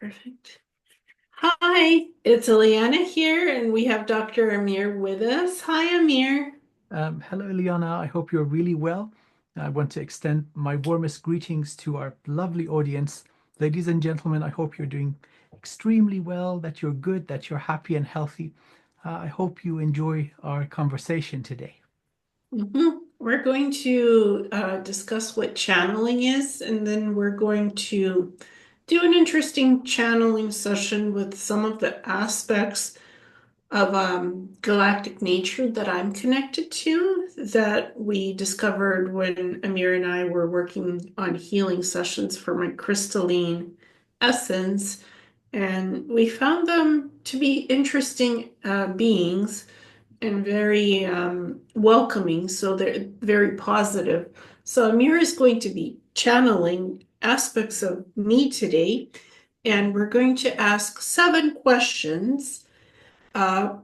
Perfect. Hi, it's Ileana here, and we have Dr. Amir with us. Hi, Amir. Hello, Ileana. I hope you're really well. I want to extend my warmest greetings to our lovely audience. Ladies and gentlemen, I hope you're doing extremely well, that you're good, that you're happy and healthy. I hope you enjoy our conversation today. We're going to discuss what channeling is, and then we're going to do an interesting channeling session with some of the aspects of galactic nature that I'm connected to that we discovered when Amir and I were working on healing sessions for my crystalline essence. And we found them to be interesting beings and very welcoming. So they're very positive. So Amir is going to be channeling aspects of me today. And we're going to ask 7 questions uh,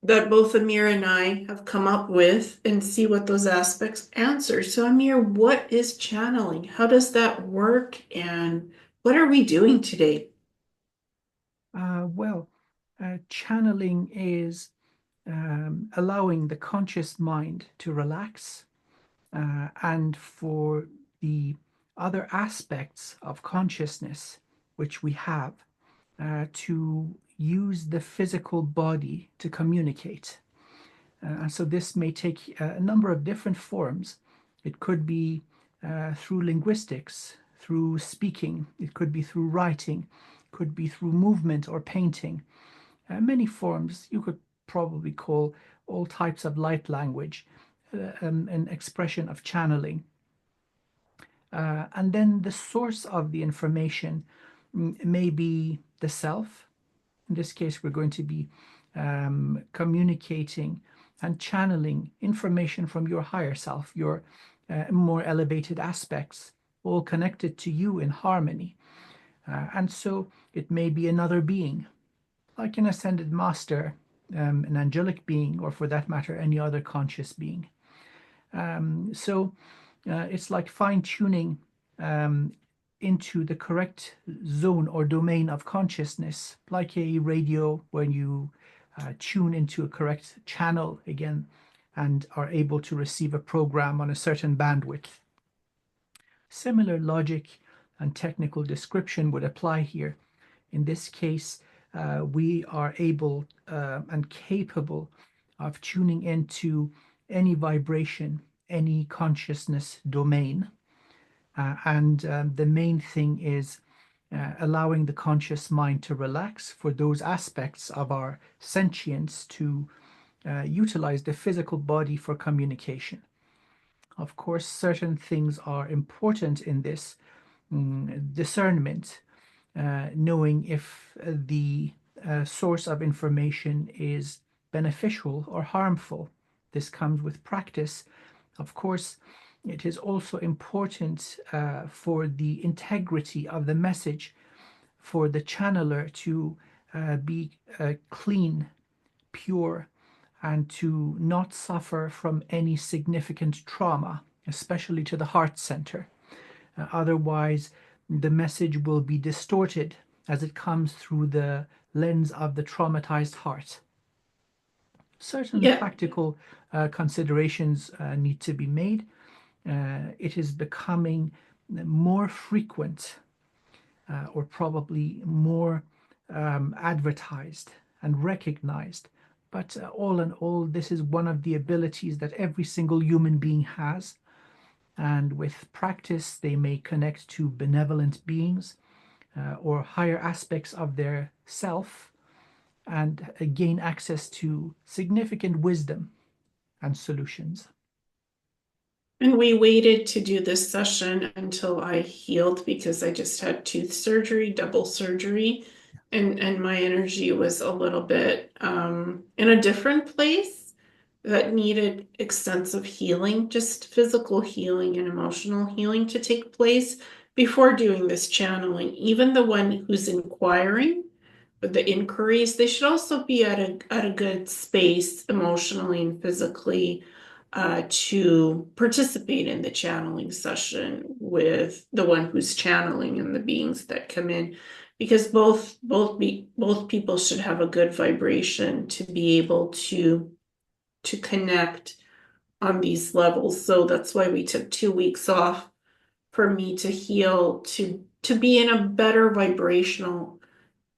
that both Amir and I have come up with and see what those aspects answer. So, Amir, what is channeling? How does that work? And what are we doing today? Well, channeling is allowing the conscious mind to relax and for the other aspects of consciousness which we have to use the physical body to communicate. And so this may take a number of different forms. It could be through linguistics, through speaking, it could be through writing, it could be through movement or painting. Many forms you could probably call all types of light language an expression of channeling. And then the source of the information may be the self. In this case, we're going to be communicating and channeling information from your higher self, your more elevated aspects, all connected to you in harmony. And so it may be another being, like an ascended master, an angelic being, or for that matter, any other conscious being. So it's like fine tuning um, into the correct zone or domain of consciousness, like a radio when you tune into a correct channel again and are able to receive a program on a certain bandwidth. Similar logic and technical description would apply here. In this case, we are able and capable of tuning into any vibration, any consciousness domain. And the main thing is allowing the conscious mind to relax for those aspects of our sentience to utilize the physical body for communication. Of course, certain things are important in this discernment, knowing if the source of information is beneficial or harmful. This comes with practice. Of course, it is also important for the integrity of the message for the channeler to be clean, pure, and to not suffer from any significant trauma, especially to the heart center. Otherwise, the message will be distorted as it comes through the lens of the traumatized heart. Certain Yeah. practical considerations need to be made. It is becoming more frequent or probably more advertised and recognized. But all in all, this is one of the abilities that every single human being has. And with practice, they may connect to benevolent beings or higher aspects of their self and gain access to significant wisdom and solutions. And we waited to do this session until I healed because I just had tooth surgery, double surgery, and my energy was a little bit in a different place that needed extensive healing, just physical healing and emotional healing to take place before doing this channeling. Even the one who's inquiring, with the inquiries, they should also be at a good space emotionally and physically to participate in the channeling session with the one who's channeling and the beings that come in. because both people should have a good vibration to be able to connect on these levels. So that's why we took 2 weeks off for me to heal, to be in a better vibrational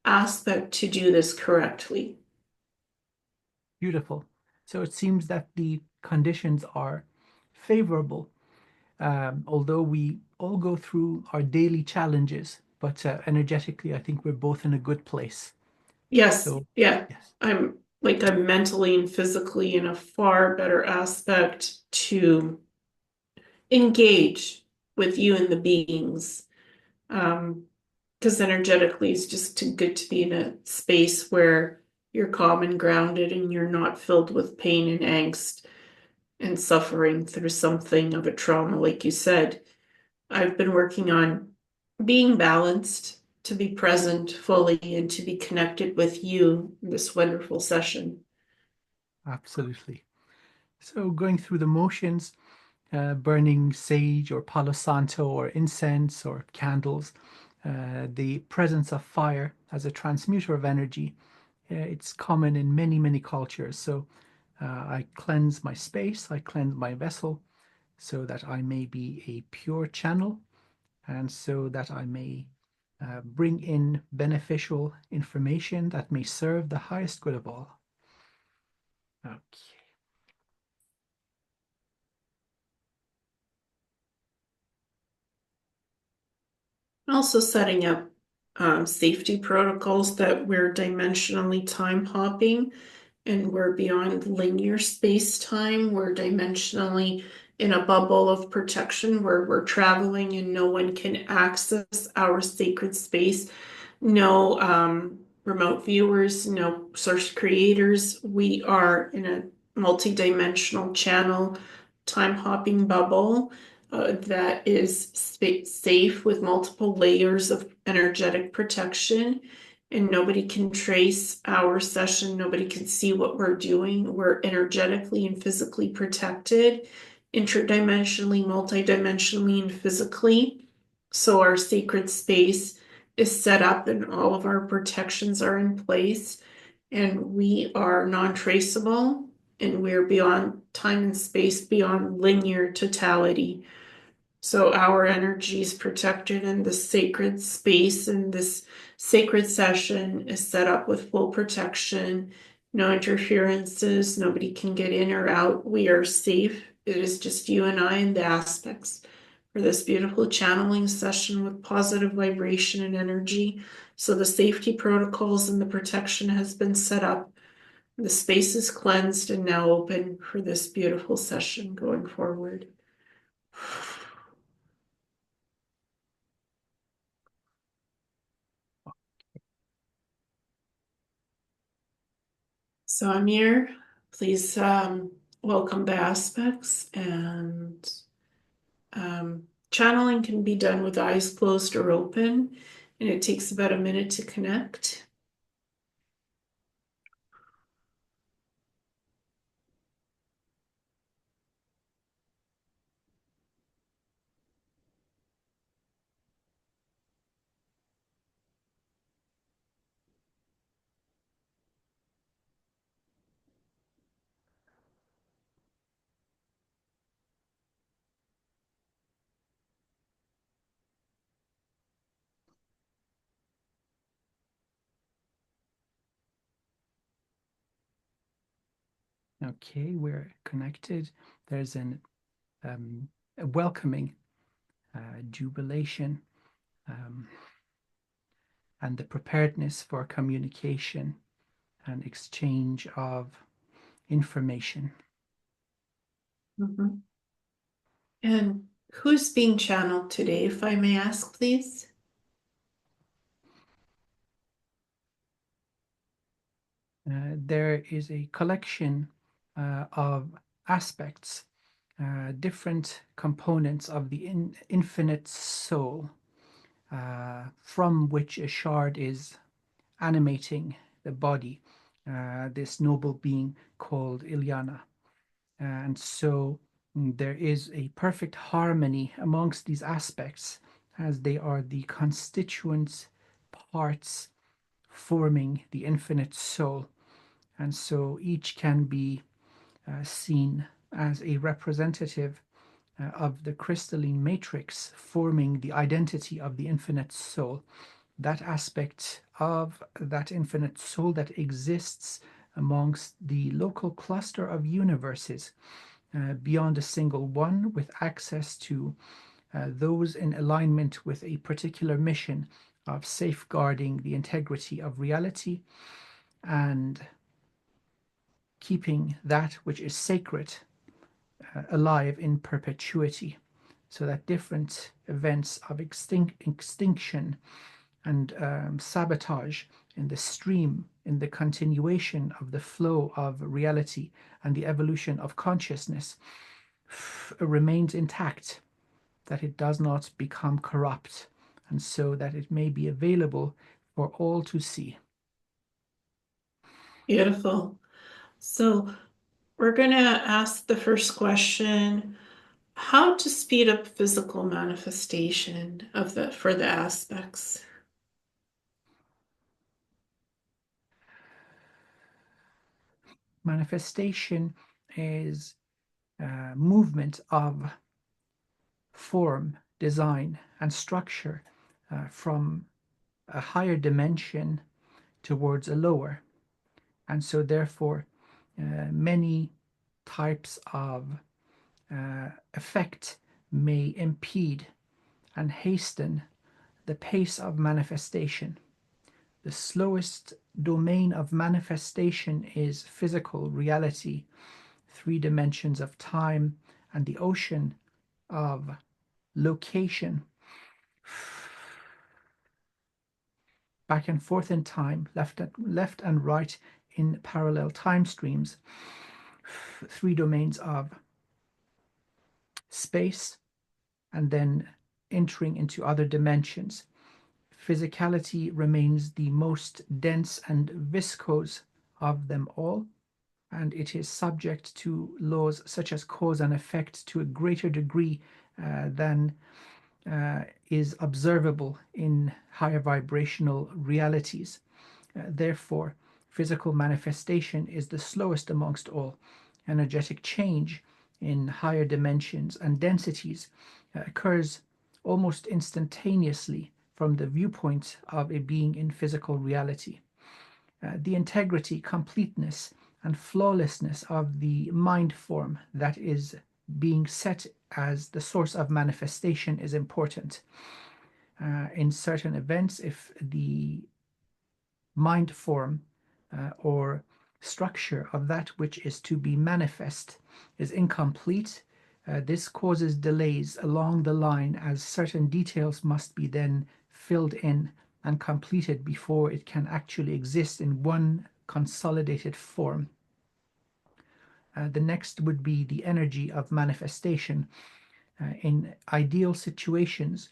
aspect to do this correctly. Beautiful. So it seems that the conditions are favorable, although we all go through our daily challenges, but energetically, I think we're both in a good place. Yes, So, yeah. yes, I'm mentally and physically in a far better aspect to engage with you and the beings. Um, because energetically it's just too good to be in a space where you're calm and grounded and you're not filled with pain and angst and suffering through something of a trauma, like you said. I've been working on being balanced, to be present fully, and to be connected with you in this wonderful session. absolutely. So going through the motions, burning sage or palo santo or incense or candles, the presence of fire as a transmuter of energy, it's common in many, many cultures. So I cleanse my space, I cleanse my vessel so that I may be a pure channel and so that I may bring in beneficial information that may serve the highest good of all. Okay. Also setting up safety protocols that we're dimensionally time hopping and we're beyond linear space time. We're dimensionally in a bubble of protection where we're traveling and no one can access our sacred space. No remote viewers, no source creators. We are in a multi-dimensional channel time hopping bubble that is safe with multiple layers of energetic protection, and nobody can trace our session. Nobody can see what we're doing. We're energetically and physically protected, interdimensionally, multidimensionally, and physically. So our sacred space is set up and all of our protections are in place, and we are non-traceable, and we're beyond time and space, beyond linear totality. So our energy is protected in this sacred space, and this sacred session is set up with full protection, no interferences, nobody can get in or out. We are safe. It is just you and I and the aspects for this beautiful channeling session with positive vibration and energy. So the safety protocols and the protection has been set up. The space is cleansed and now open for this beautiful session going forward. So Amir, please welcome the aspects, and channeling can be done with eyes closed or open, and it takes about a minute to connect. Okay, we're connected. There's a welcoming, jubilation, um, and the preparedness for communication and exchange of information. Mhm. And who's being channeled today, if I may ask, please? There is a collection of aspects, different components of the infinite soul, from which a shard is animating the body, this noble being called Ileana. And so there is a perfect harmony amongst these aspects as they are the constituent parts forming the infinite soul. And so each can be seen as a representative of the crystalline matrix forming the identity of the infinite soul, that aspect of that infinite soul that exists amongst the local cluster of universes beyond a single one, with access to those in alignment with a particular mission of safeguarding the integrity of reality and keeping that which is sacred alive in perpetuity, so that different events of extinction and sabotage in the stream, in the continuation of the flow of reality and the evolution of consciousness remains intact, that it does not become corrupt, and so that it may be available for all to see. Beautiful. So we're going to ask the first question, how to speed up physical manifestation of the for the aspects. Manifestation is movement of form, design, and structure from a higher dimension towards a lower. And so, therefore, many types of effect may impede and hasten the pace of manifestation. The slowest domain of manifestation is physical reality, 3 dimensions of time, and the ocean of location. Back and forth in time, left and right in parallel time streams, 3 domains of space, and then entering into other dimensions. Physicality remains the most dense and viscose of them all, and it is subject to laws such as cause and effect to a greater degree than is observable in higher vibrational realities. Therefore, physical manifestation is the slowest amongst all. Energetic change in higher dimensions and densities occurs almost instantaneously from the viewpoint of a being in physical reality. The integrity, completeness, and flawlessness of the mind form that is being set as the source of manifestation is important. In certain events, if the mind form or structure of that which is to be manifest is incomplete, this causes delays along the line, as certain details must be then filled in and completed before it can actually exist in one consolidated form. The next would be the energy of manifestation. In ideal situations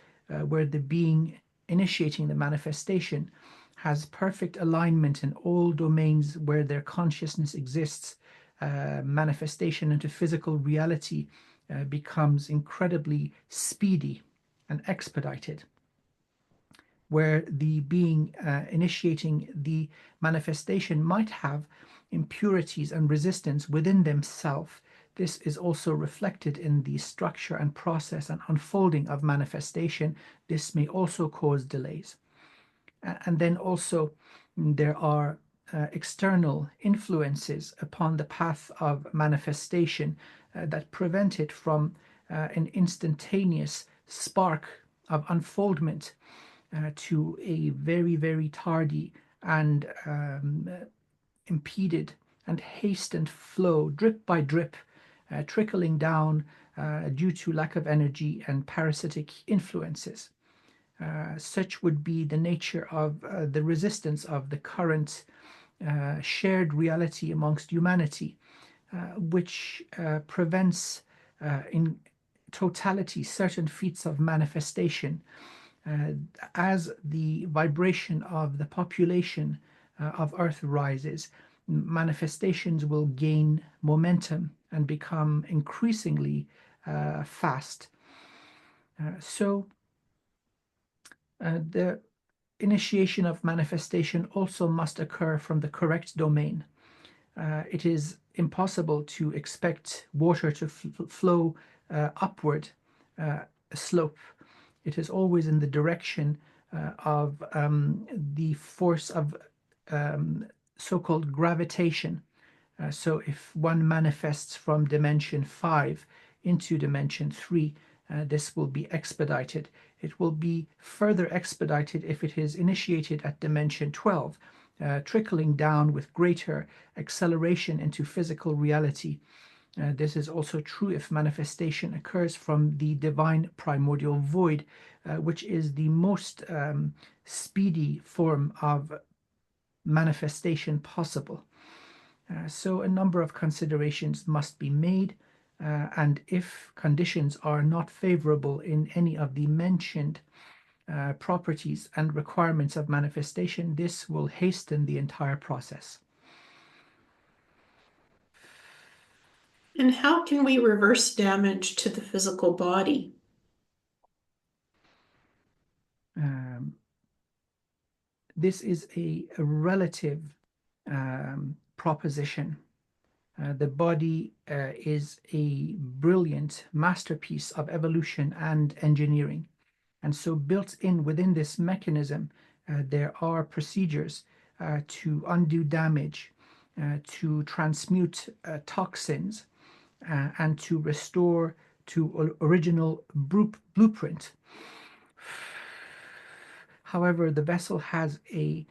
where the being initiating the manifestation has perfect alignment in all domains where their consciousness exists, manifestation into physical reality becomes incredibly speedy and expedited. Where the being initiating the manifestation might have impurities and resistance within themselves, this is also reflected in the structure and process and unfolding of manifestation. This may also cause delays. And then also there are external influences upon the path of manifestation that prevent it from an instantaneous spark of unfoldment to a very, very tardy and impeded and hastened flow, drip by drip, trickling down due to lack of energy and parasitic influences. Such would be the nature of the resistance of the current shared reality amongst humanity, which prevents in totality certain feats of manifestation. As the vibration of the population of Earth rises, manifestations will gain momentum and become increasingly fast. So the initiation of manifestation also must occur from the correct domain. It is impossible to expect water to flow upward a slope. It is always in the direction of the force of so-called gravitation. So if one manifests from dimension 5 into dimension 3, this will be expedited. It will be further expedited if it is initiated at dimension 12, trickling down with greater acceleration into physical reality. This is also true if manifestation occurs from the divine primordial void, which is the most speedy form of manifestation possible. So a number of considerations must be made, and if conditions are not favorable in any of the mentioned properties and requirements of manifestation, this will hasten the entire process. And how can we reverse damage to the physical body? Um, this is a relative proposition. The body is a brilliant masterpiece of evolution and engineering. And so built in within this mechanism, there are procedures to undo damage, to transmute toxins, and to restore to original blueprint. However, the vessel has a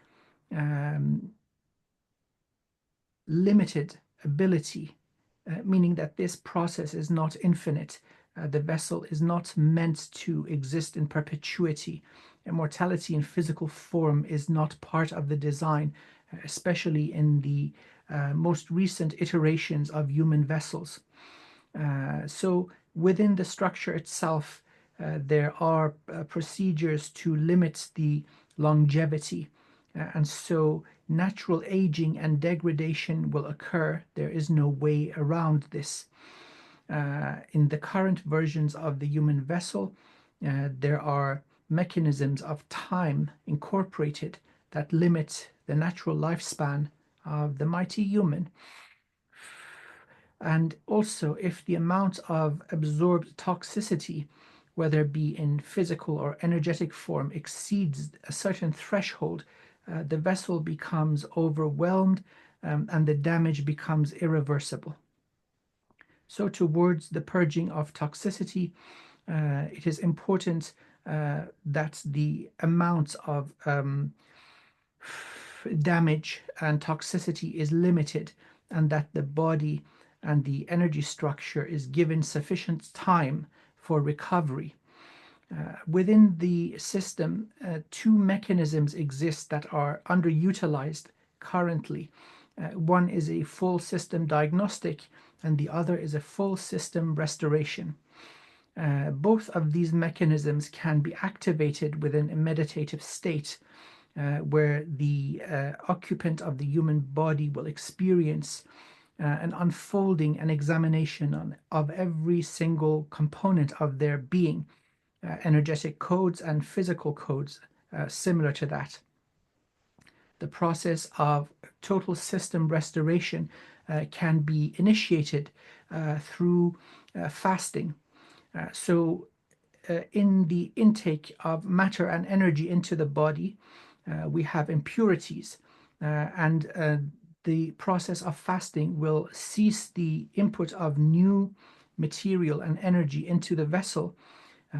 limited ability, meaning that this process is not infinite. The vessel is not meant to exist in perpetuity. Immortality in physical form is not part of the design, especially in the most recent iterations of human vessels. So within the structure itself, there are procedures to limit the longevity. And so natural aging and degradation will occur. There is no way around this. In the current versions of the human vessel, there are mechanisms of time incorporated that limit the natural lifespan of the mighty human. And also, if the amount of absorbed toxicity, whether it be in physical or energetic form, exceeds a certain threshold, the vessel becomes overwhelmed and the damage becomes irreversible. So, towards the purging of toxicity, it is important that the amount of damage and toxicity is limited, and that the body and the energy structure is given sufficient time for recovery. Within the system, two mechanisms exist that are underutilized currently. One is a full system diagnostic, and the other is a full system restoration. Both of these mechanisms can be activated within a meditative state, where the occupant of the human body will experience an unfolding and examination of every single component of their being, energetic codes and physical codes similar to that. The process of total system restoration can be initiated through fasting. In the intake of matter and energy into the body, we have impurities, and the process of fasting will cease the input of new material and energy into the vessel.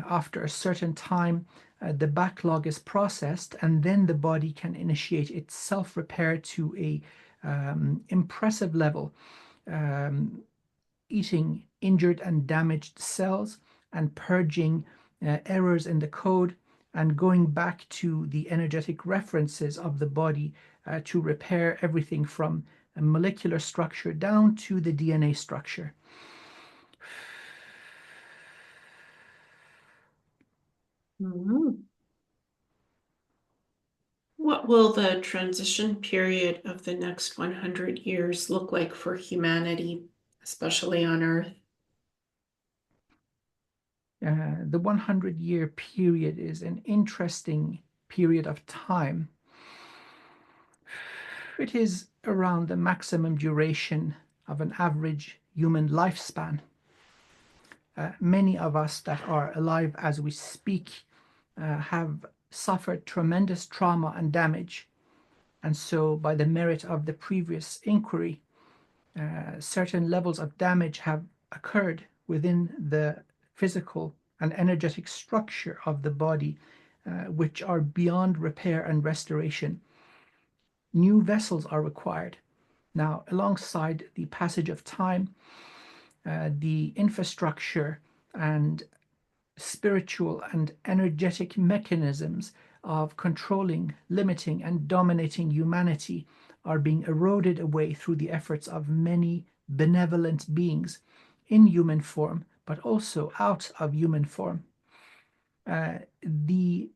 After a certain time, the backlog is processed, and then the body can initiate its self-repair to a impressive level, eating injured and damaged cells and purging errors in the code and going back to the energetic references of the body to repair everything from a molecular structure down to the DNA structure. Mhm. What will the transition period of the next 100 years look like for humanity, especially on Earth? The 100-year period is an interesting period of time, it is around the maximum duration of an average human lifespan. Many of us that are alive as we speak have suffered tremendous trauma and damage. And so, by the merit of the previous inquiry, certain levels of damage have occurred within the physical and energetic structure of the body, which are beyond repair and restoration. New vessels are required. Now, alongside the passage of time, the infrastructure and spiritual and energetic mechanisms of controlling, limiting, and dominating humanity are being eroded away through the efforts of many benevolent beings in human form, but also out of human form. The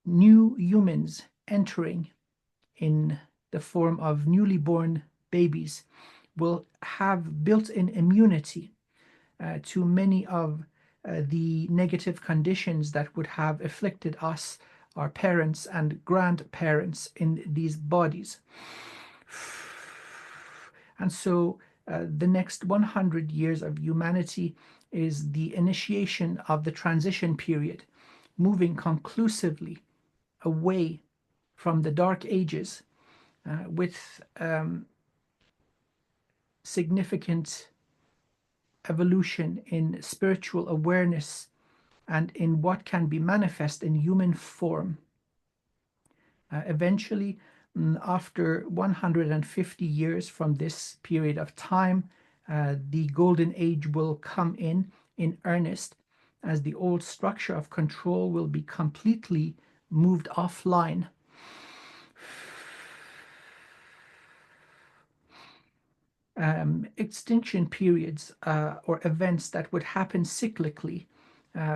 new humans entering in the form of newly born babies will have built-in immunity to many of the negative conditions that would have afflicted us, our parents and grandparents in these bodies. And so the next 100 years of humanity is the initiation of the transition period, moving conclusively away from the Dark Ages with significant evolution in spiritual awareness and in what can be manifest in human form. Eventually, after 150 years from this period of time, the golden age will come in earnest, as the old structure of control will be completely moved offline. Extinction periods or events that would happen cyclically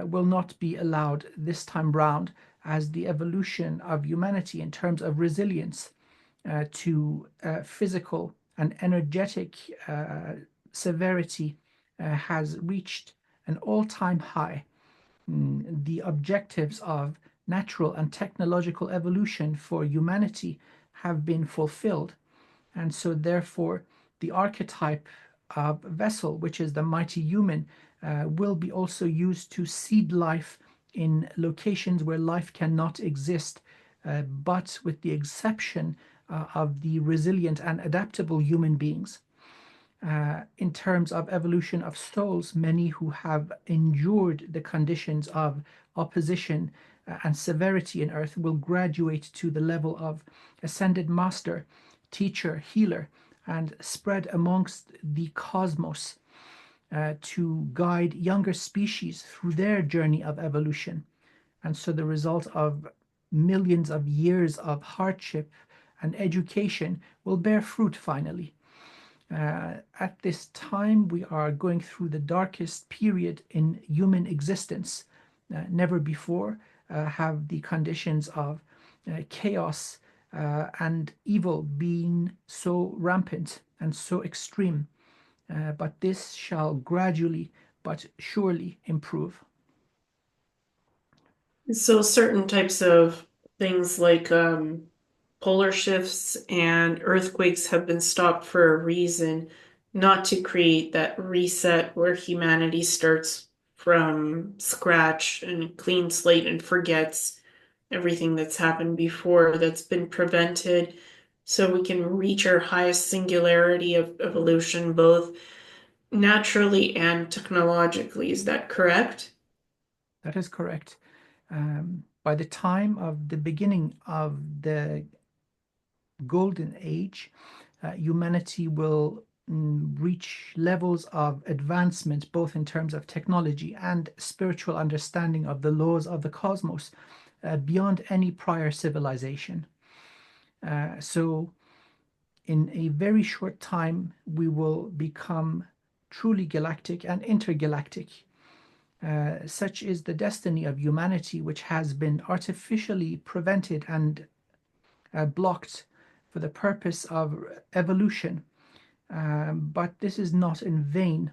will not be allowed this time round, as the evolution of humanity in terms of resilience to physical and energetic severity has reached an all-time high. The objectives of natural and technological evolution for humanity have been fulfilled, and so therefore the archetype of vessel, which is the mighty human, will be also used to seed life in locations where life cannot exist, but with the exception of the resilient and adaptable human beings. In terms of evolution of souls, many who have endured the conditions of opposition and severity in earth will graduate to the level of ascended master, teacher, healer, and spread amongst the cosmos to guide younger species through their journey of evolution. And so the result of millions of years of hardship and education will bear fruit finally. At this time, we are going through the darkest period in human existence. Never before have the conditions of chaos and evil been so rampant and so extreme. But this shall gradually but surely improve. So certain types of things like polar shifts and earthquakes have been stopped for a reason, not to create that reset where humanity starts from scratch and clean slate and forgets everything that's happened before, that's been prevented, so we can reach our highest singularity of evolution, both naturally and technologically. Is that correct? That is correct. By the time of the beginning of the golden age, humanity will reach levels of advancement both in terms of technology and spiritual understanding of the laws of the cosmos beyond any prior civilization. So in a very short time, we will become truly galactic and intergalactic. Such is the destiny of humanity, which has been artificially prevented and blocked for the purpose of evolution. But this is not in vain.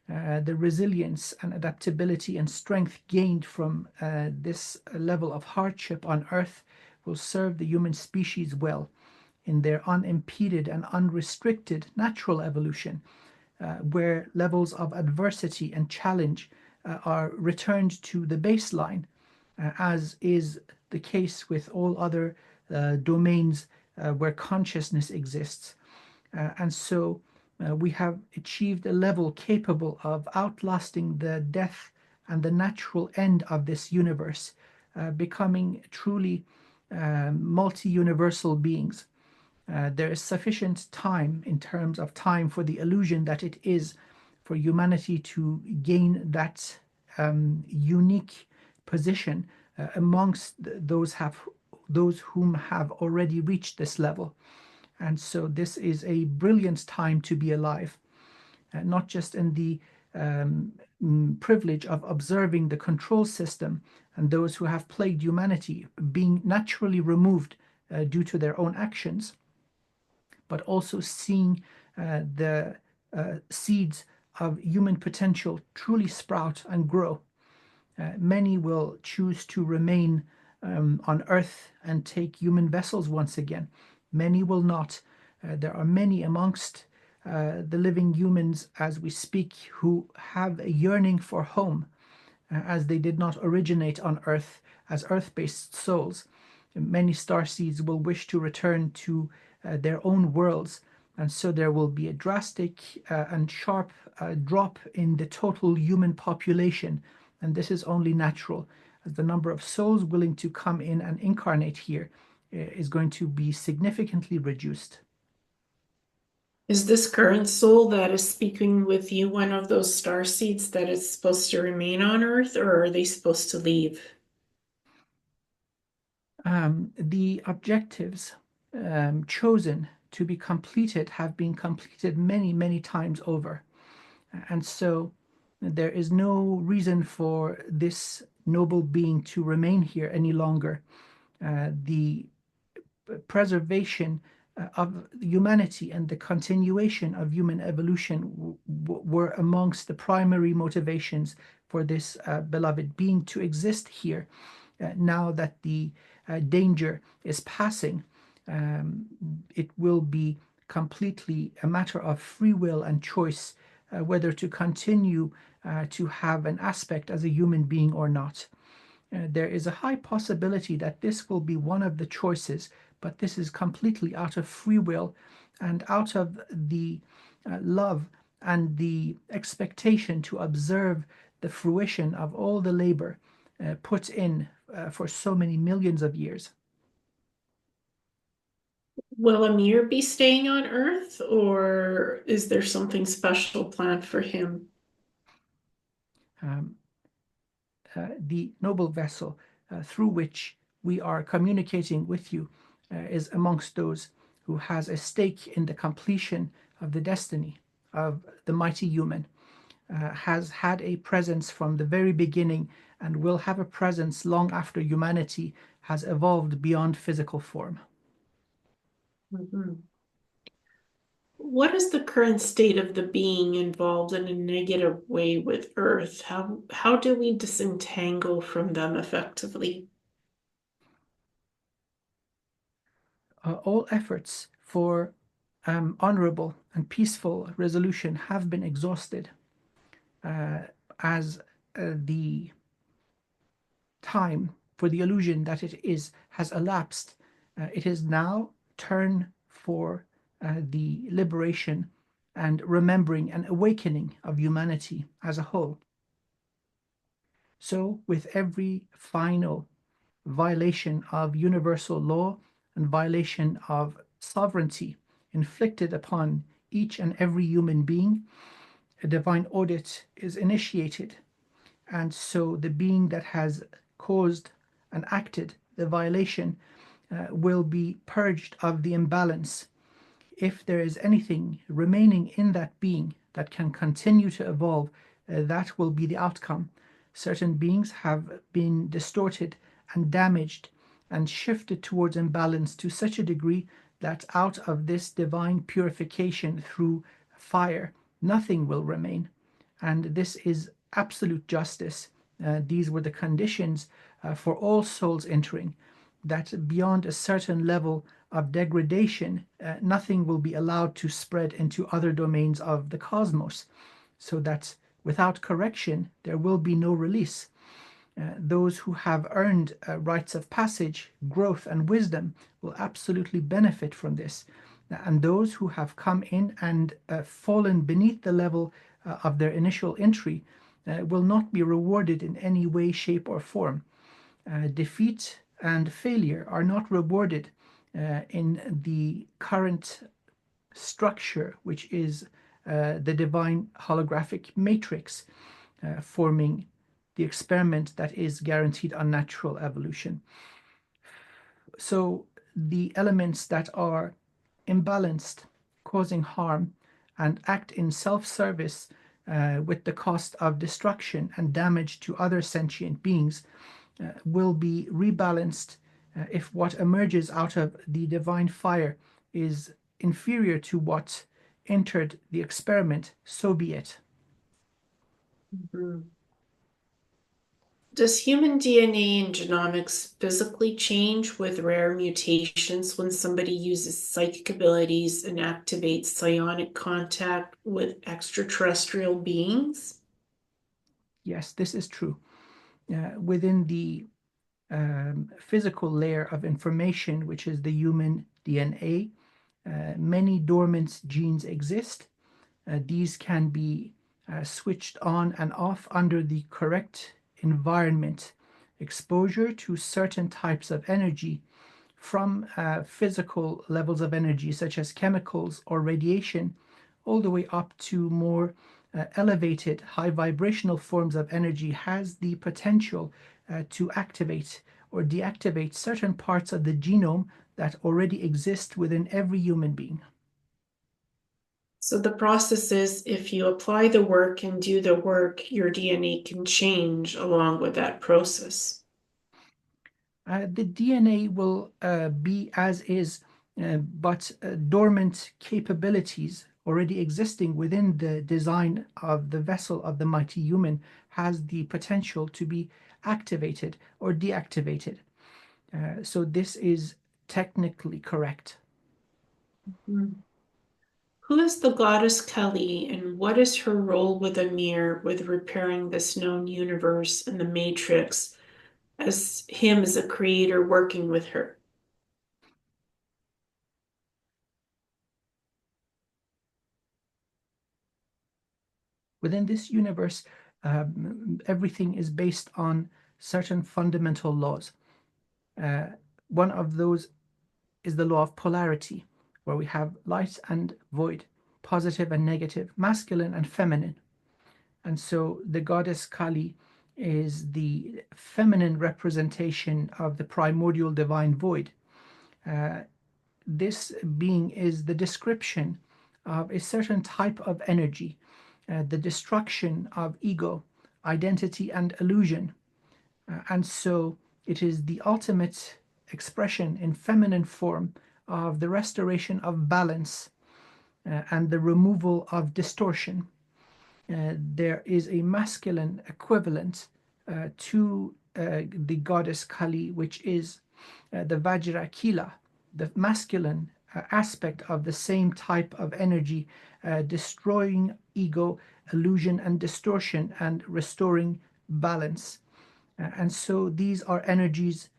The resilience and adaptability and strength gained from this level of hardship on Earth will serve the human species well in their unimpeded and unrestricted natural evolution, where levels of adversity and challenge are returned to the baseline, as is the case with all other domains where consciousness exists. And so we have achieved a level capable of outlasting the death and the natural end of this universe, becoming truly multi-universal beings. There is sufficient time in terms of time for the illusion that it is for humanity to gain that unique position amongst those whom have already reached this level. And so this is a brilliant time to be alive, not just in the privilege of observing the control system and those who have plagued humanity being naturally removed due to their own actions, but also seeing the seeds of human potential truly sprout and grow. Many will choose to remain on Earth and take human vessels once again. Many will not. There are many amongst the living humans as we speak who have a yearning for home, as they did not originate on Earth as Earth-based souls. Many starseeds will wish to return to their own worlds, and so there will be a drastic and sharp drop in the total human population, and this is only natural, as the number of souls willing to come in and incarnate here is going to be significantly reduced. Is this current soul that is speaking with you one of those star seeds that is supposed to remain on Earth, or are they supposed to leave? The objectives chosen to be completed have been completed many, many times over. And so there is no reason for this noble being to remain here any longer. The preservation of humanity and the continuation of human evolution were amongst the primary motivations for this beloved being to exist here. Now that the danger is passing, it will be completely a matter of free will and choice whether to continue to have an aspect as a human being or not. There is a high possibility that this will be one of the choices, but this is completely out of free will and out of the love and the expectation to observe the fruition of all the labor put in for so many millions of years. Will Amir be staying on Earth, or is there something special planned for him? Um, the noble vessel through which we are communicating with you is amongst those who has a stake in the completion of the destiny of the mighty human, has had a presence from the very beginning and will have a presence long after humanity has evolved beyond physical form. Mhm. What is the current state of the being involved in a negative way with Earth? How do we disentangle from them effectively? All efforts for honorable and peaceful resolution have been exhausted as the time for the illusion that it is has elapsed. It is now turn for the liberation and remembering and awakening of humanity as a whole. So, with every final violation of universal law and violation of sovereignty inflicted upon each and every human being, a divine audit is initiated. And so the being that has caused and acted the violation will be purged of the imbalance. If there is anything remaining in that being that can continue to evolve, that will be the outcome. Certain beings have been distorted and damaged and shifted towards imbalance to such a degree that out of this divine purification through fire, nothing will remain. and this is absolute justice. These were the conditions for all souls entering, that beyond a certain level of degradation, nothing will be allowed to spread into other domains of the cosmos, so that without correction there will be no release. Those who have earned rites of passage, growth, and wisdom will absolutely benefit from this. And those who have come in and fallen beneath the level of their initial entry will not be rewarded in any way, shape, or form. Defeat and failure are not rewarded in the current structure, which is the divine holographic matrix forming the experiment that is guaranteed unnatural evolution. So the elements that are imbalanced, causing harm, and act in self service with the cost of destruction and damage to other sentient beings will be rebalanced if what emerges out of the divine fire is inferior to what entered the experiment, so be it. Mhm. Does human DNA and genomics physically change with rare mutations when somebody uses psychic abilities and activates psionic contact with extraterrestrial beings? Yes, this is true. Within the physical layer of information, which is the human DNA, many dormant genes exist. These can be switched on and off under the correct environment. Exposure to certain types of energy from physical levels of energy, such as chemicals or radiation, all the way up to more elevated, high vibrational forms of energy, has the potential to activate or deactivate certain parts of the genome that already exist within every human being. So the process is if you apply the work and do the work, your DNA can change along with that process. The DNA will be as is, but dormant capabilities already existing within the design of the vessel of the mighty human has the potential to be activated or deactivated. So this is technically correct. Hmm. Who is the goddess Khali and what is her role with Amir with repairing this known universe and the matrix as him as a creator working with her? Within this universe, everything is based on certain fundamental laws. Uh, One of those is the law of polarity, where we have light and void, positive and negative, masculine and feminine. And so the goddess Kali is the feminine representation of the primordial divine void. Uh, this being is the description of a certain type of energy, the destruction of ego, identity, and illusion. And so it is the ultimate expression in feminine form of the restoration of balance and the removal of distortion. There is a masculine equivalent to the goddess Kali, which is the Vajra Kila, the masculine aspect of the same type of energy, destroying ego, illusion, and distortion, and restoring balance. And so these are energies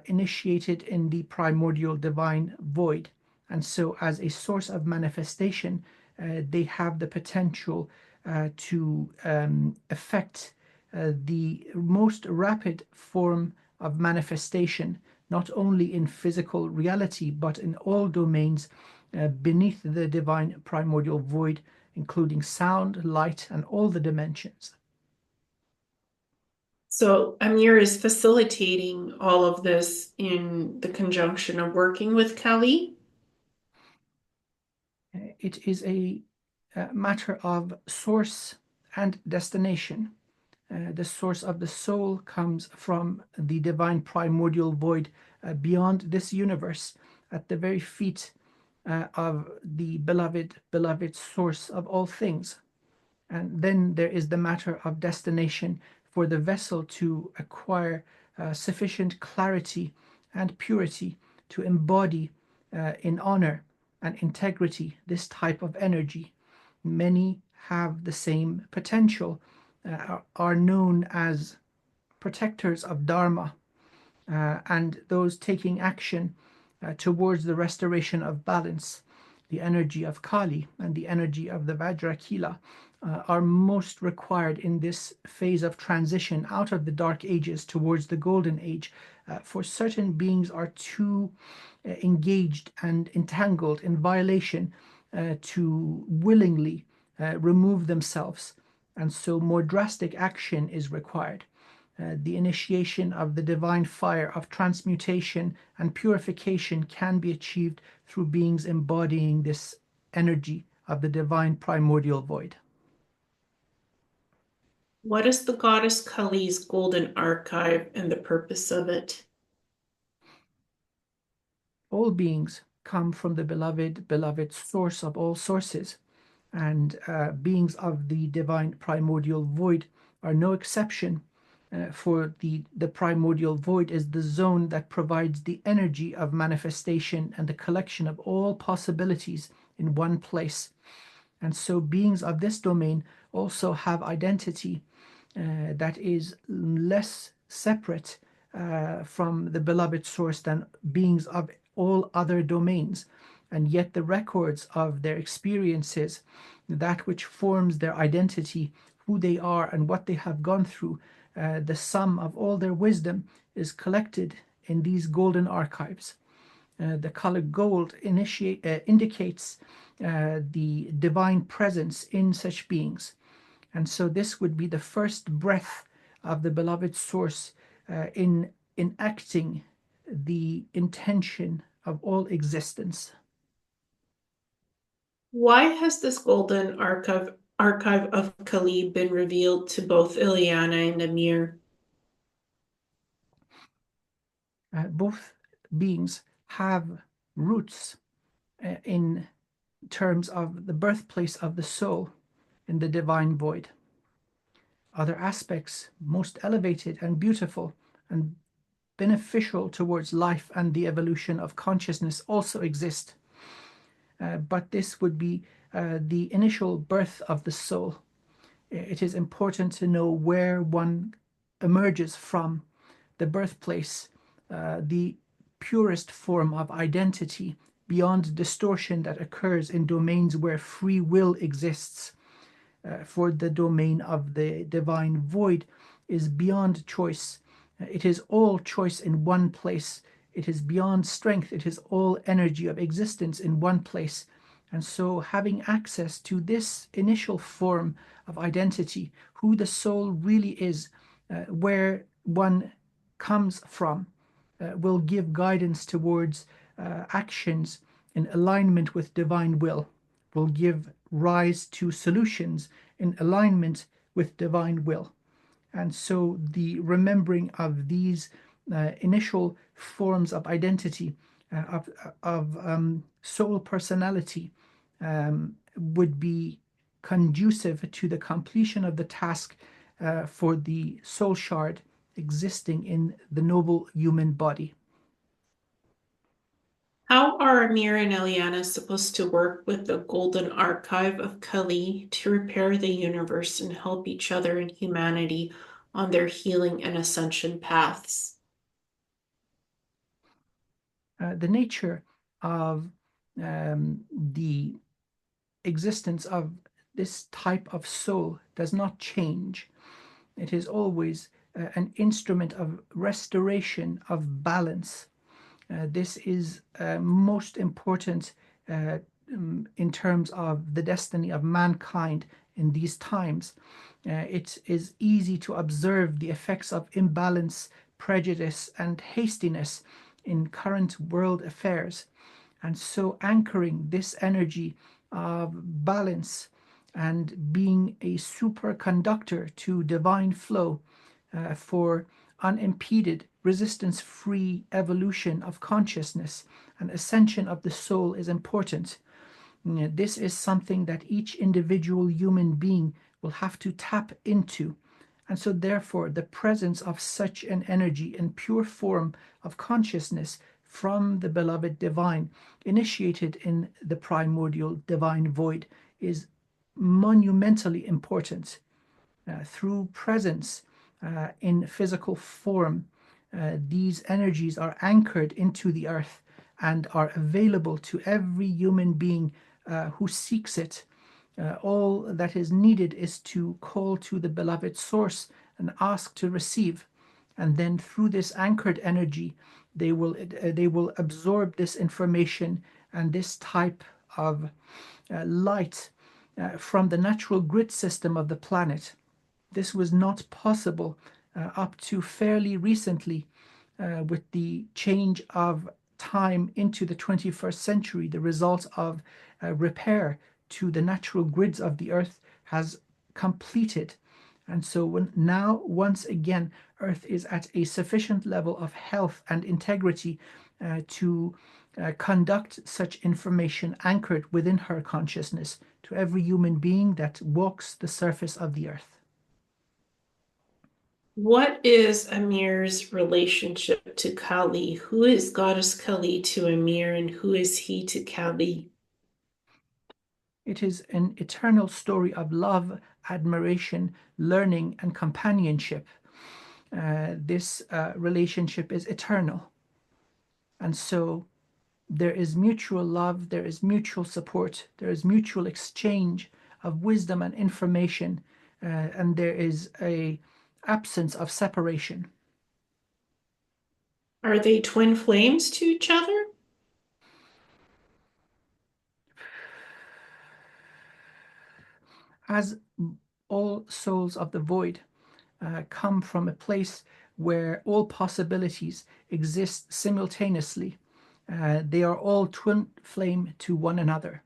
initiated in the primordial divine void. And so, as a source of manifestation, they have the potential to affect the most rapid form of manifestation, not only in physical reality, but in all domains beneath the divine primordial void, including sound, light, and all the dimensions. So Amir is facilitating all of this in the conjunction of working with Khali. It is a matter of source and destination. The source of the soul comes from the divine primordial void beyond this universe, at the very feet of the beloved source of all things. And then there is the matter of destination for the vessel to acquire sufficient clarity and purity to embody in honor and integrity this type of energy. Many have the same potential, are known as protectors of Dharma, and those taking action towards the restoration of balance. The energy of Kali and the energy of the Vajrakila are most required in this phase of transition out of the dark ages towards the golden age. For certain beings are too engaged and entangled in violation to willingly remove themselves, and so more drastic action is required. The initiation of the divine fire of transmutation and purification can be achieved through beings embodying this energy of the divine primordial void. What is the Goddess Khali's golden archive and the purpose of it? All beings come from the beloved source of all sources, and beings of the divine primordial void are no exception. For the primordial void is the zone that provides the energy of manifestation and the collection of all possibilities in one place. And so beings of this domain also have identity that is less separate from the beloved source than beings of all other domains. And yet the records of their experiences, that which forms their identity, who they are and what they have gone through, the sum of all their wisdom is collected in these golden archives. The color gold indicates the divine presence in such beings. And so this would be the first breath of the beloved source in enacting the intention of all existence. Why has this golden archive of Khali been revealed to both Ileana and Amir? Both beings have roots in terms of the birthplace of the soul in the divine void. Other aspects, most elevated and beautiful and beneficial towards life and the evolution of consciousness, also exist. But this would be the initial birth of the soul. It is important to know where one emerges from, the birthplace, the purest form of identity beyond distortion that occurs in domains where free will exists. For the domain of the divine void is beyond choice. It is all choice in one place. It is beyond strength. It is all energy of existence in one place. And so, having access to this initial form of identity, who the soul really is, where one comes from, will give guidance towards actions in alignment with divine will, will give rise to solutions in alignment with divine will. And so the remembering of these initial forms of identity, of soul personality, would be conducive to the completion of the task for the soul shard existing in the noble human body. How are Amir and Ileana supposed to work with the golden archive of Khali to repair the universe and help each other and humanity on their healing and ascension paths? The nature of the existence of this type of soul does not change. It is always an instrument of restoration of balance. This is most important in terms of the destiny of mankind in these times. It is easy to observe the effects of imbalance, prejudice, and hastiness in current world affairs. And so, anchoring this energy of balance and being a superconductor to divine flow for unimpeded, resistance free evolution of consciousness and ascension of the soul is important. This is something that each individual human being will have to tap into. And so, therefore, the presence of such an energy in pure form of consciousness from the beloved divine, initiated in the primordial divine void, is monumentally important. Through presence in physical form, these energies are anchored into the earth and are available to every human being who seeks it. All that is needed is to call to the beloved source and ask to receive. And then through this anchored energy, they will absorb this information and this type of light from the natural grid system of the planet. This was not possible up to fairly recently with the change of time into the 21st century. The result of repair to the natural grids of the earth has completed. And so now, once again, Earth is at a sufficient level of health and integrity to conduct such information anchored within her consciousness to every human being that walks the surface of the Earth. What is Amir's relationship to Kali? Who is Goddess Khali to Amir, and who is he to Kali? It is an eternal story of love, admiration, learning, and companionship. This relationship is eternal. And so there is mutual love, there is mutual support, there is mutual exchange of wisdom and information, and there is a absence of separation. Are they twin flames to each other? As all souls of the void come from a place where all possibilities exist simultaneously, they are all twin flame to one another.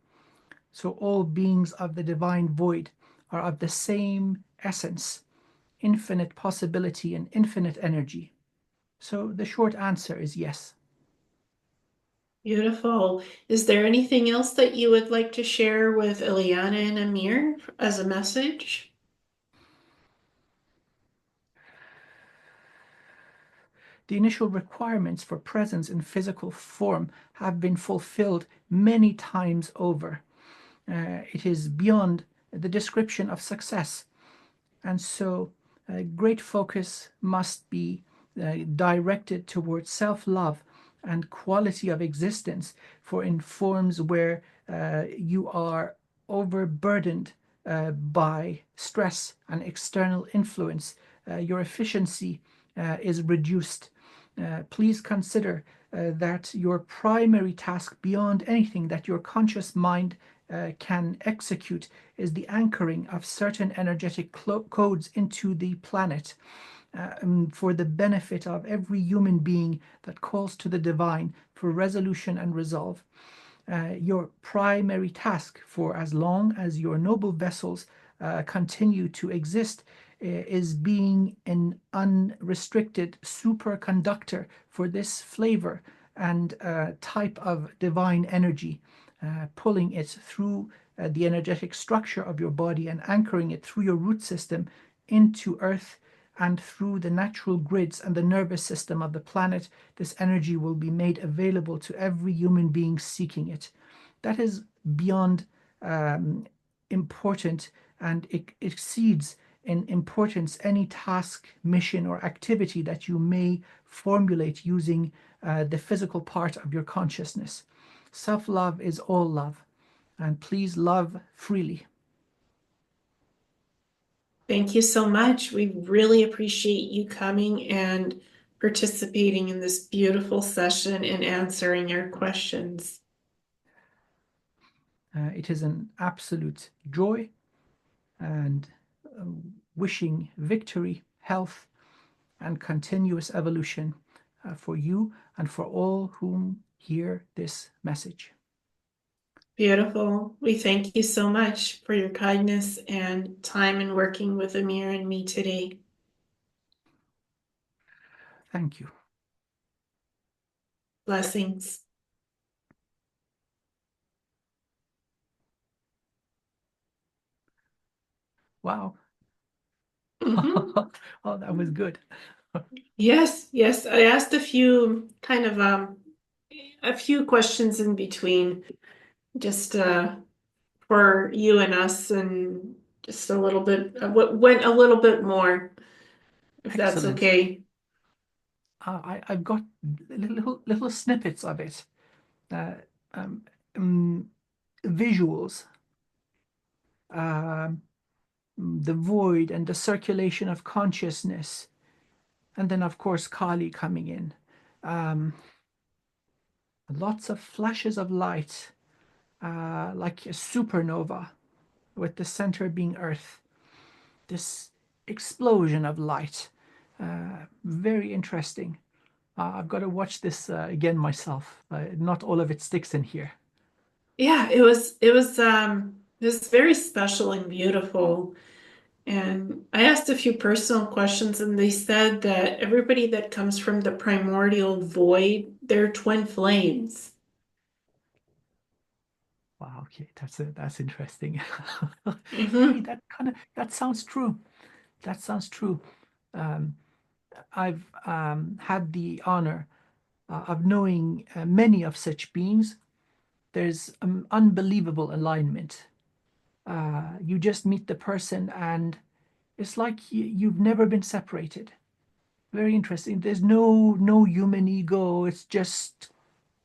So all beings of the divine void are of the same essence, infinite possibility and infinite energy. So the short answer is yes. Beautiful. Is there anything else that you would like to share with Ileana and Amir as a message? The initial requirements for presence in physical form have been fulfilled many times over. It is beyond the description of success. And so, great focus must be directed towards self love and quality of existence. For in forms where you are overburdened by stress and external influence, your efficiency is reduced. Please consider that your primary task, beyond anything that your conscious mind can execute, is the anchoring of certain energetic codes into the planet for the benefit of every human being that calls to the divine for resolution and resolve. Your primary task, for as long as your noble vessels continue to exist, is being an unrestricted superconductor for this flavor and type of divine energy, pulling it through the energetic structure of your body and anchoring it through your root system into earth and through the natural grids and the nervous system of the planet. This energy will be made available to every human being seeking it. That is beyond important, and it exceeds in importance any task, mission, or activity that you may formulate using the physical part of your consciousness. Self love is all love, and please love freely. Thank you so much. We really appreciate you coming and participating in this beautiful session and answering our questions. It is an absolute joy, and wishing victory, health, and continuous evolution for you and for all whom hear this message. Beautiful. We thank you so much for your kindness and time in working with Amir and me today. Thank you. Blessings. Wow. Hmm. Oh, that was good. Yes, yes. I asked a few kind of a few questions in between, just for you and us, and just a little bit what went a little bit more, if that's Excellent. okay. I've got little snippets of it. Uh, um, um, Visuals, um, the void and the circulation of consciousness, and then of course Kali coming in. Um, Lots of flashes of light, like a supernova, with the center being Earth. This explosion of light, very interesting. I've got to watch this again myself. Not all of it sticks in here. Yeah, it was very special and beautiful. And I asked a few personal questions, and they said that everybody that comes from the primordial void, they're twin flames. Wow, okay, that's interesting. Hey, Hmm. that sounds true. That sounds true. Um, I've had the honor of knowing many of such beings. There's unbelievable alignment. You just meet the person, and it's like you've never been separated. Very interesting. There's no human ego. It's just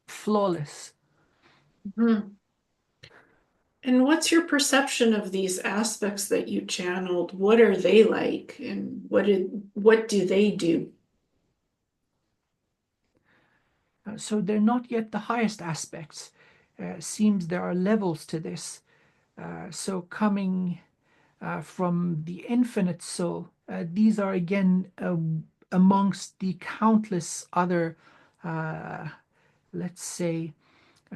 flawless. Hmm. And what's your perception of these aspects that you channeled? What are they like, and what do they do? So they're not yet the highest aspects. Seems there are levels to this. So coming from the infinite soul, these are again amongst the countless other, uh, let's say,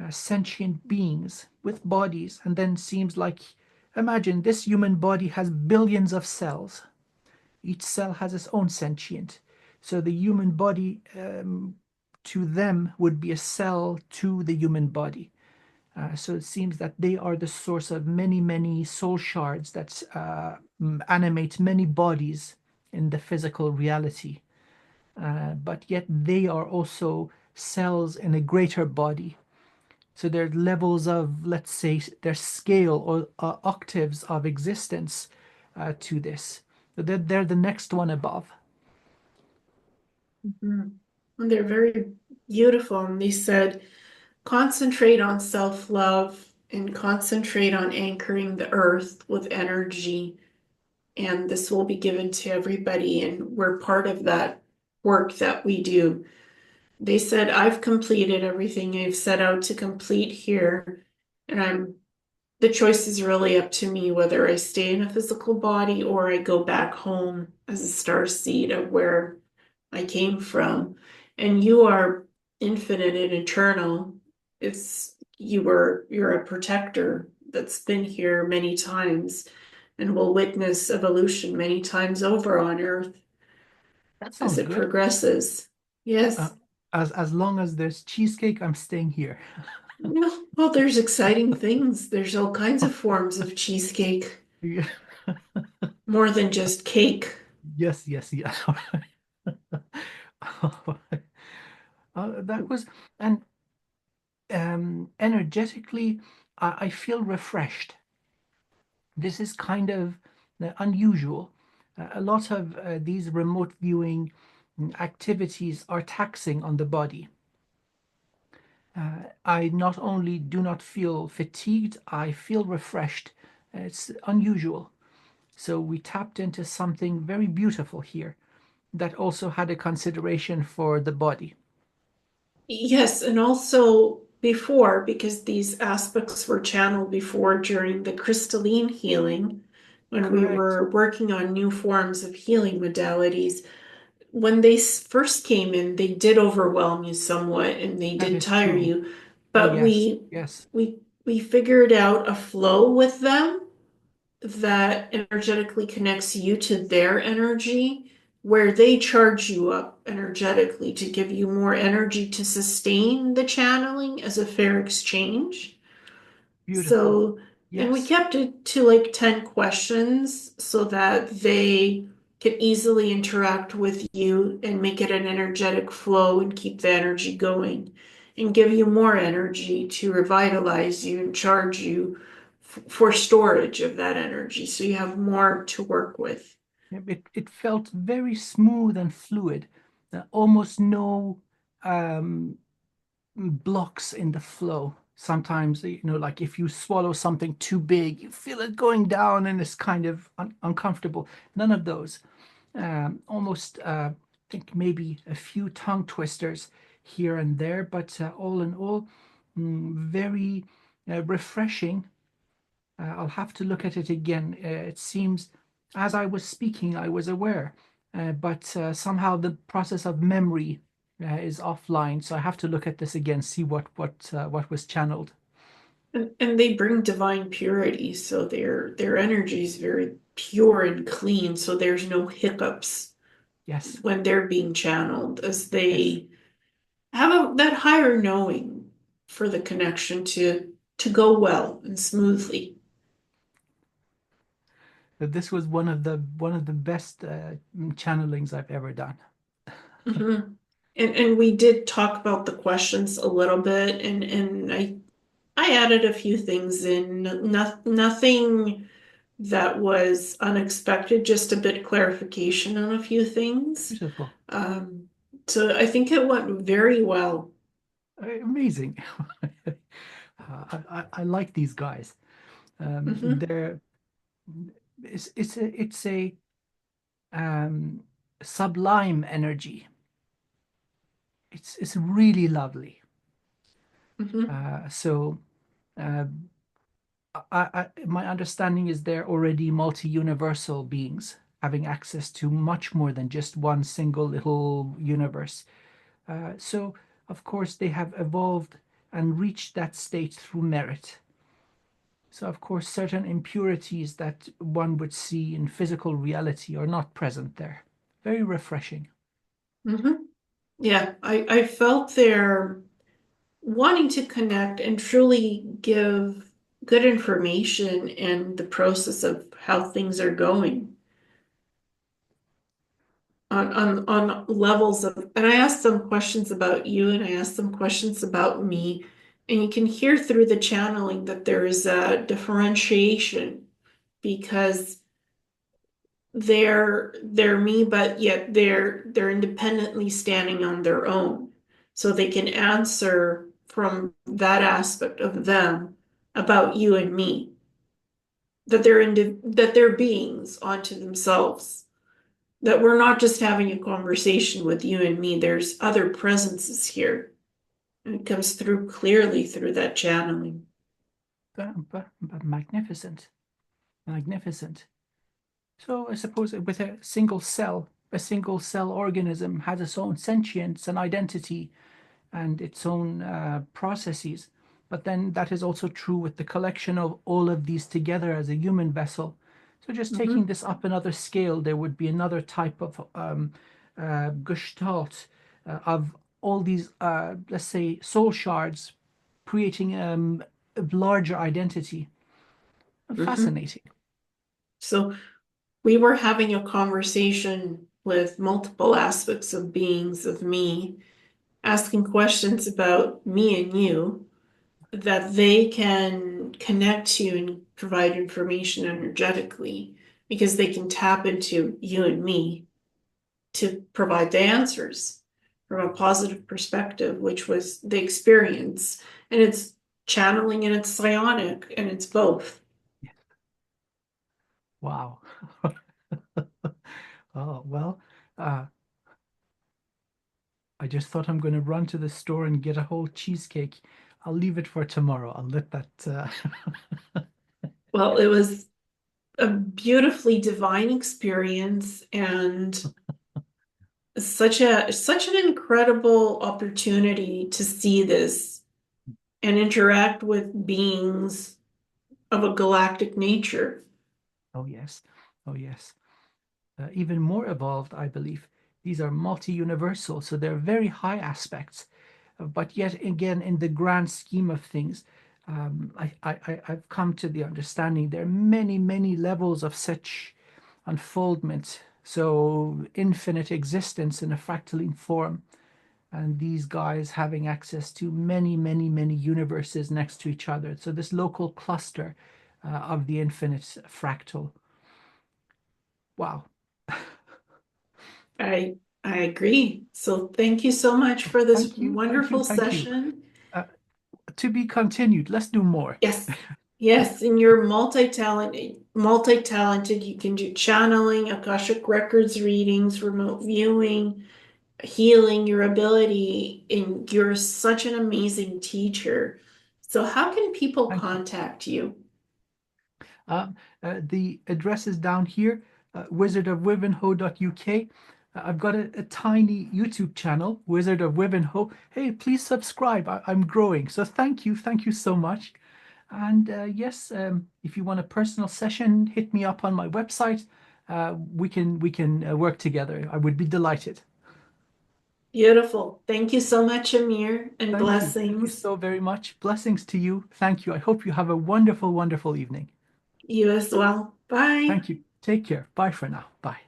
sentient beings with bodies, and then seems like, imagine this human body has billions of cells. Each cell has its own sentient. So the human body, to them, would be a cell to the human body. So it seems that they are the source of many, many soul shards that animate many bodies in the physical reality. But yet they are also cells in a greater body. So there are levels of, let's say, their scale or octaves of existence to this. So they're the next one above. Mhm. And they're very beautiful. And they said, concentrate on self-love and concentrate on anchoring the earth with energy. And this will be given to everybody. And we're part of that work that we do. They said, I've completed everything I've set out to complete here. And the choice is really up to me whether I stay in a physical body or I go back home as a star seed of where I came from. And you are infinite and eternal. You're a protector that's been here many times and will witness evolution many times over on Earth That as sounds it good. progresses. Uh, Yes. as long as there's cheesecake, I'm staying here. No, well, there's exciting things. There's all kinds of forms of cheesecake, Yeah. more than just cake. Yes, yes, yeah. That was, and energetically, I feel refreshed. This is kind of unusual. A lot of these remote viewing activities are taxing on the body. I not only do not feel fatigued, I feel refreshed. It's unusual. So we tapped into something very beautiful here that also had a consideration for the body. Yes, and also before, because these aspects were channeled before during the crystalline healing, when we Correct. were working on new forms of healing modalities. When they first came in, they did overwhelm you somewhat and they That did is tire true. you, Oh, but yes, yes, we figured out a flow with them that energetically connects you to their energy, where they charge you up energetically to give you more energy to sustain the channeling as a fair exchange. beautiful. So And we Yes. kept it to like 10 questions so that they could easily interact with you and make it an energetic flow and keep the energy going and give you more energy to revitalize you and charge you for storage of that energy so you have more to work with. It felt very smooth and fluid. Almost no um, blocks in the flow. Sometimes, like if you swallow something too big, you feel it going down and it's kind of uncomfortable. None of those. Almost, I think maybe a few tongue twisters here and there, but all in all, very refreshing. I'll have to look at it again. It seems as I was speaking, I was aware, but somehow the process of memory is offline. So I have to look at this again, see what was channeled. And they bring divine purity, so their energy is very pure and clean, so there's no hiccups Yes, when they're being channeled as yes. they have that higher knowing for the connection to go well and smoothly. This was one of the best channelings I've ever done. Hmm. And we did talk about the questions a little bit, and I added a few things in, nothing that was unexpected, just a bit clarification on a few things. Beautiful, Um, so I think it went very well. amazing. I like these guys. Hmm. They're it's a um, sublime energy. It's really lovely. Hmm. So uh, my understanding is they're already multi-universal beings, having access to much more than just one single little universe. So of course they have evolved and reached that state through merit. So of course certain impurities that one would see in physical reality are not present there. Very refreshing. Hmm. Yeah, I felt their wanting to connect and truly give good information and the process of how things are going on levels of, and I asked them questions about you and I asked them questions about me, and you can hear through the channeling that there is a differentiation because they're me, but yet they're independently standing on their own. So they can answer from that aspect of them about you and me, that they're beings onto themselves. That we're not just having a conversation with you and me, there's other presences here. And it comes through clearly through that channeling. But magnificent, magnificent. So I suppose with a single cell organism has its own sentience and identity and its own processes. But then that is also true with the collection of all of these together as a human vessel. So just taking Hmm. this up another scale, there would be another type of gestalt of all these, let's say, soul shards, creating a larger identity. Hmm. Fascinating. So we were having a conversation with multiple aspects of beings of me, asking questions about me and you that they can connect to and provide information energetically because they can tap into you and me to provide the answers from a positive perspective, which was the experience. And it's channeling and it's psionic and it's both. Wow. Oh, well, uh, I just thought I'm going to run to the store and get a whole cheesecake. I'll leave it for tomorrow. I'll let that. Well, it was a beautifully divine experience and such an incredible opportunity to see this and interact with beings of a galactic nature. Oh, yes. Oh, yes. Even more evolved, I believe. These are multi-universal, so they're very high aspects. But yet again, in the grand scheme of things, I've come to the understanding there are many, many levels of such unfoldment. So infinite existence in a fractaline form, and these guys having access to many, many, many universes next to each other. So this local cluster of the infinite fractal. Wow. I agree. So thank you so much for this Thank you, thank you, wonderful thank you. session. Uh, to be continued. Let's do more. Yes. Yes, and you're multi-talented. You can do channeling, Akashic records readings, remote viewing, healing, your ability, and you're such an amazing teacher. So how can people Thank you. contact you? Uh, the address is down here, wizardofwivenhoe.uk. I've got a tiny YouTube channel, Wizard of Wivenhoe. Hey, please subscribe. I'm growing. So thank you so much. And yes, if you want a personal session, hit me up on my website. We can work together. I would be delighted. Beautiful. Thank you so much, Amir, and Thank you. Thank you blessings. so very much. Blessings to you. Thank you. I hope you have a wonderful, wonderful evening. You as well. Bye. Thank you. Take care. Bye for now. Bye.